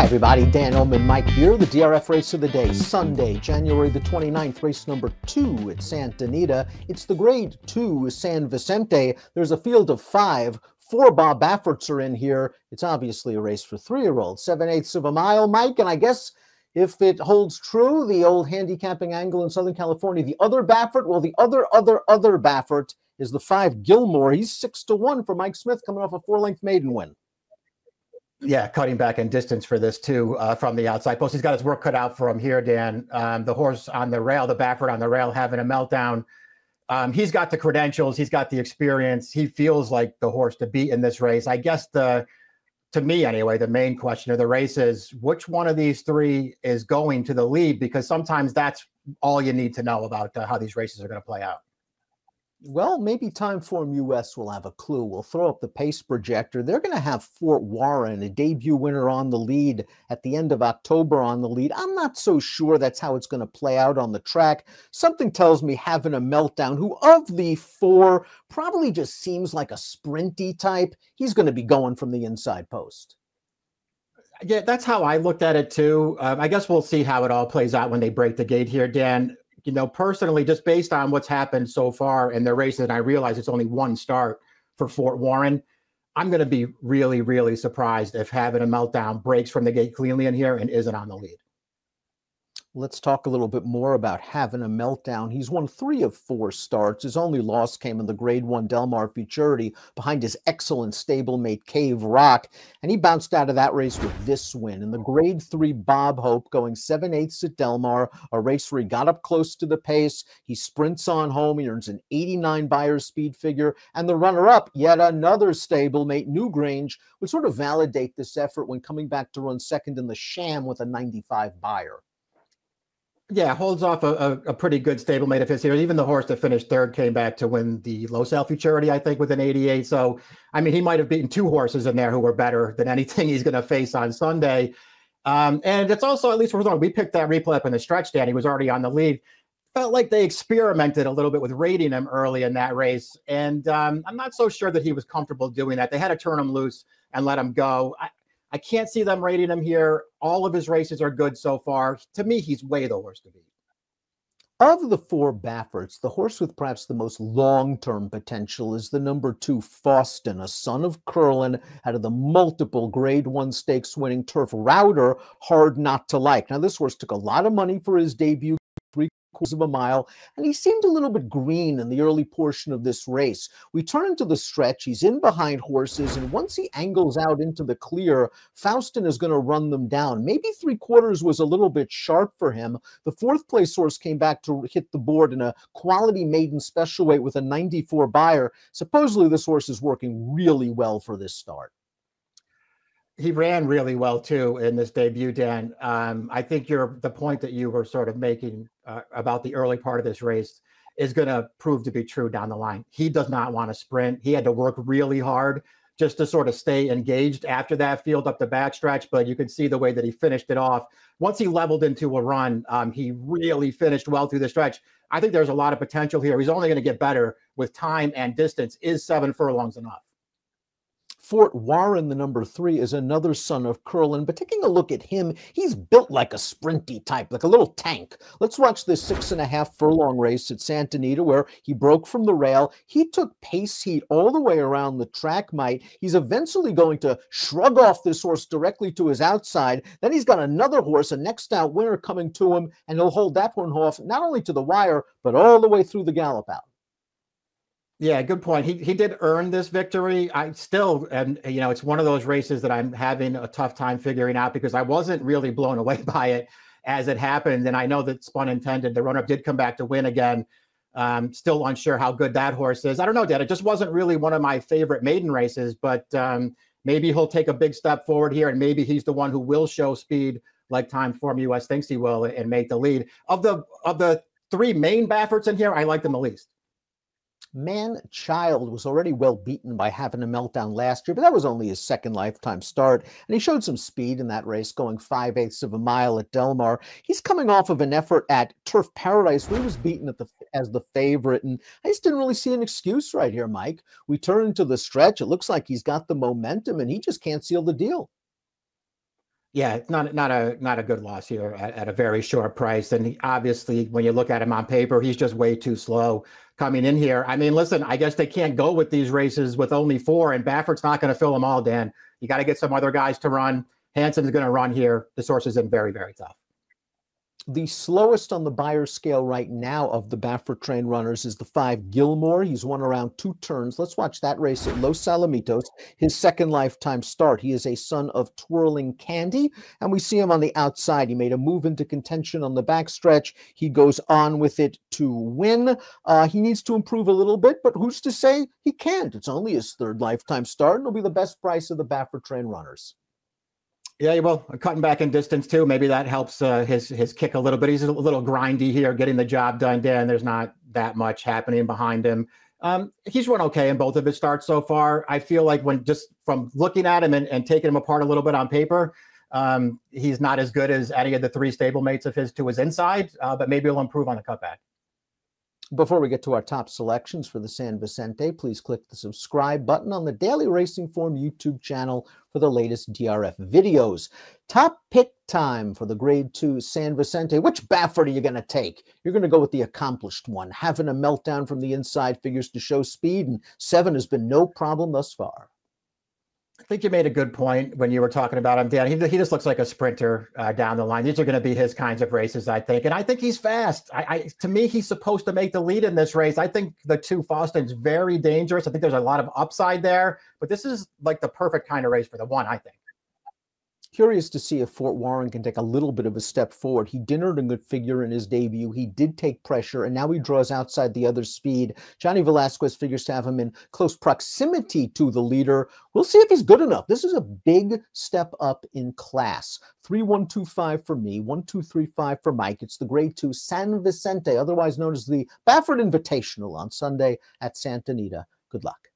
everybody, Dan Ullman, Mike Beer, the DRF race of the day, Sunday, January the 29th, race number 2 at Santa Anita. It's the grade 2 San Vicente. There's a field of 5. 4 Bob Bafferts are in here. It's obviously a race for 3-year-olds, 7/8 of a mile, Mike, and I guess if it holds true, the old handicapping angle in Southern California, the other Baffert, well, the other Baffert is the 5 Gilmore. He's 6-1 for Mike Smith, coming off a 4-length maiden win. Yeah, cutting back in distance for this too from the outside post. He's got his work cut out for him here, Dan. The horse on the rail, the Baffert on the rail, having a meltdown. He's got the credentials. He's got the experience. He feels like the horse to beat in this race. I guess to me anyway, the main question of the race is which one of these 3 is going to the lead, because sometimes that's all you need to know about how these races are going to play out. Well, maybe Timeform US will have a clue. We'll throw up the pace projector. They're going to have Fort Warren, a debut winner, on the lead at the end of October on the lead. I'm not so sure that's how it's going to play out on the track. Something tells me Having a Meltdown, who of the 4 probably just seems like a sprinty type, he's going to be going from the inside post. Yeah, that's how I looked at it too. I guess we'll see how it all plays out when they break the gate here, Dan. You know, personally, just based on what's happened so far in the race, and I realize it's only 1 start for Fort Warren, I'm going to be really, really surprised if Having a Meltdown breaks from the gate cleanly in here and isn't on the lead. Let's talk a little bit more about Having a Meltdown. He's won 3 of 4 starts. His only loss came in the Grade 1 Del Mar Futurity behind his excellent stablemate Cave Rock, and he bounced out of that race with this win. In the Grade 3 Bob Hope, going 7/8 at Del Mar, a race where he got up close to the pace. He sprints on home. He earns an 89 Beyer speed figure, and the runner-up, yet another stablemate, Newgrange, would sort of validate this effort when coming back to run second in the Sham with a 95 Beyer. Yeah, holds off a pretty good stablemate of his here. Even the horse that finished 3rd came back to win the Los Al Futurity, I think, with an 88. So, I mean, he might have beaten 2 horses in there who were better than anything he's going to face on Sunday. And it's also, at least we picked that replay up in the stretch, Dan. He was already on the lead. Felt like they experimented a little bit with rating him early in that race. And I'm not so sure that he was comfortable doing that. They had to turn him loose and let him go. I can't see them rating him here. All of his races are good so far. To me, he's way the horse to beat. Of the 4 Bafferts, the horse with perhaps the most long-term potential is the number 2 Faustin, a son of Curlin, out of the multiple Grade 1 stakes winning Turf Router, Hard Not to Like. Now, this horse took a lot of money for his debut, 3/4 of a mile, and he seemed a little bit green in the early portion of this race. We turn into the stretch. He's in behind horses, and once he angles out into the clear, Faustin is going to run them down. Maybe 3/4 was a little bit sharp for him. The 4th place horse came back to hit the board in a quality maiden special weight with a 94 Beyer. Supposedly this horse is working really well for this start. He ran really well too in this debut, Dan. I think the point that you were sort of making about the early part of this race is going to prove to be true down the line. He does not want to sprint. He had to work really hard just to sort of stay engaged after that field up the backstretch, but you could see the way that he finished it off. Once he leveled into a run, he really finished well through the stretch. I think there's a lot of potential here. He's only going to get better with time and distance. Is 7 furlongs enough? Fort Warren, the number 3, is another son of Curlin, but taking a look at him, he's built like a sprinty type, like a little tank. Let's watch this 6.5 furlong race at Santa Anita where he broke from the rail. He took pace heat all the way around the track, Mike. He's eventually going to shrug off this horse directly to his outside. Then he's got another horse, a next out winner, coming to him, and he'll hold that one off not only to the wire, but all the way through the gallop out. Yeah, good point. He did earn this victory. And you know, it's one of those races that I'm having a tough time figuring out because I wasn't really blown away by it as it happened. And I know that pun intended, the runner-up did come back to win again. Still unsure how good that horse is. I don't know, Dad. It just wasn't really one of my favorite maiden races, but maybe he'll take a big step forward here, and maybe he's the one who will show speed like Timeform US thinks he will and make the lead. Of the 3 main Bafferts in here, I like them the least. Man Child was already well beaten by Having a Meltdown last year, but that was only his 2nd lifetime start, and he showed some speed in that race, going 5/8 of a mile at Del Mar. He's coming off of an effort at Turf Paradise where he was beaten as the favorite, and I just didn't really see an excuse right here, Mike. We turn into the stretch. It looks like he's got the momentum, and he just can't seal the deal. Yeah, it's not a good loss here at a very short price. And obviously, when you look at him on paper, he's just way too slow coming in here. I mean, listen, I guess they can't go with these races with only 4, and Baffert's not going to fill them all, Dan. You got to get some other guys to run. Hanson's going to run here. The source is in very, very tough. The slowest on the Beyer scale right now of the Baffert train runners is the 5 Gilmore. He's won around 2 turns. Let's watch that race at Los Alamitos, his second lifetime start. He is a son of Twirling Candy, and we see him on the outside. He made a move into contention on the backstretch. He goes on with it to win. He needs to improve a little bit, but who's to say he can't? It's only his 3rd lifetime start, and it'll be the best price of the Baffert train runners. Yeah, well, cutting back in distance too. Maybe that helps his kick a little bit. He's a little grindy here, getting the job done. Dan, there's not that much happening behind him. He's run okay in both of his starts so far. I feel like when just from looking at him and taking him apart a little bit on paper, he's not as good as any of the 3 stablemates of his to his inside, but maybe he'll improve on the cutback. Before we get to our top selections for the San Vicente, please click the subscribe button on the Daily Racing Form YouTube channel for the latest DRF videos. Top pick time for the Grade 2 San Vicente. Which Baffert are you going to take? You're going to go with the accomplished one. Having a meltdown from the inside figures to show speed, and 7 has been no problem thus far. I think you made a good point when you were talking about him, Dan. He just looks like a sprinter down the line. These are going to be his kinds of races, I think. And I think he's fast. To me, he's supposed to make the lead in this race. I think the 2 Foston's very dangerous. I think there's a lot of upside there. But this is like the perfect kind of race for the 1, I think. Curious to see if Fort Warren can take a little bit of a step forward. He did earn a good figure in his debut. He did take pressure, and now he draws outside the other speed. Johnny Velasquez figures to have him in close proximity to the leader. We'll see if he's good enough. This is a big step up in class. 3125 for me, 1235 for Mike. It's the Grade 2 San Vicente, otherwise known as the Baffert Invitational, on Sunday at Santa Anita. Good luck.